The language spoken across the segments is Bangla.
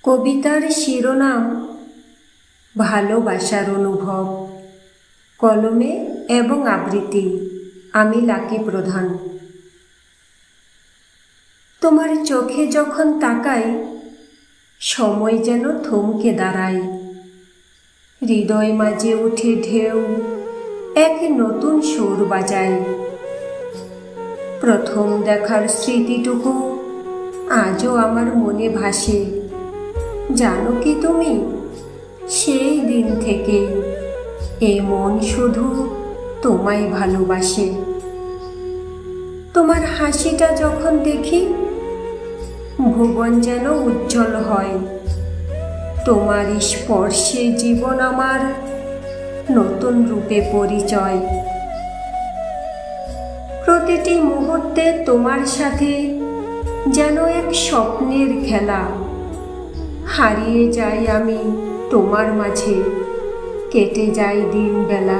কবিতার শিরোনাম ভালোবাসার অনুভব। কলমে এবং আবৃত্তি আমি লাকি প্রধান। তোমার চোখে যখন তাকাই, সময় যেন থমকে দাঁড়ায়। হৃদয় মাঝে উঠে ঢেউ, এক নতুন সুর বাজায়। প্রথম দেখার স্মৃতিটুকু আজও আমার মনে ভাসে। জানো কি তুমি, সেই দিন থেকে এ মন শুধু তোমায় ভালোবাসে। তোমার হাসিটা যখন দেখি, ভুবন যেন উজ্জ্বল হয়। তোমার স্পর্শে জীবন আমার নতুন রূপে পরিচয়। প্রতিটি মুহূর্তে তোমার সাথে যেন এক স্বপ্নের খেলা। হারিয়ে যাই আমি তোমার মাঝে, কেটে যায় দিন বেলা।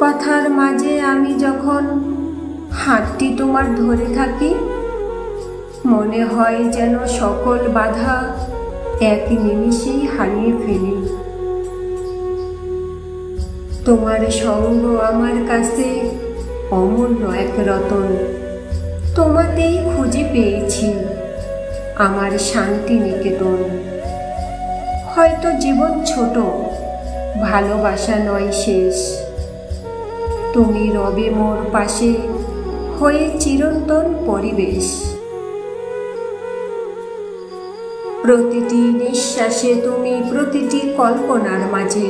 কথার মাঝে আমি যখন হাতটি তোমার ধরে থাকি, মনে হয় যেন সকল বাধা এক নিমিষেই হারিয়ে ফেলি। তোমার সঙ্গ আমার কাছে অমূল্য এক রতন। তোমাতেই খুঁজে পেয়েছি আমার শান্তি নিকেতন। হয়তো জীবন ছোট, ভালোবাসা নয় শেষ। তুমি রবে মোর পাশে হয়ে চিরন্তন পরিবেশ। প্রতিটি নিঃশ্বাসে তুমি, প্রতিটি কল্পনার মাঝে।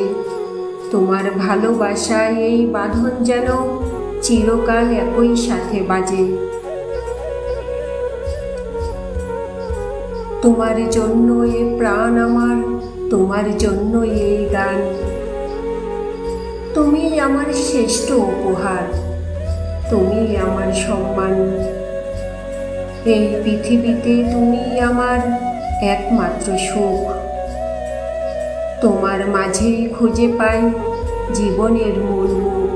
তোমার ভালোবাসায় এই বাঁধন যেন চিরকাল একই সাথে বাজে। তোমার জন্য এ প্রাণ আমার, তোমার জন্য এই গান। তুমি আমার শ্রেষ্ঠ উপহার, তুমি আমার সম্মান। এই পৃথিবীতে তুমি আমার একমাত্র সুখ। তোমার মাঝেই খুঁজে পাই জীবনের মূল মুখ।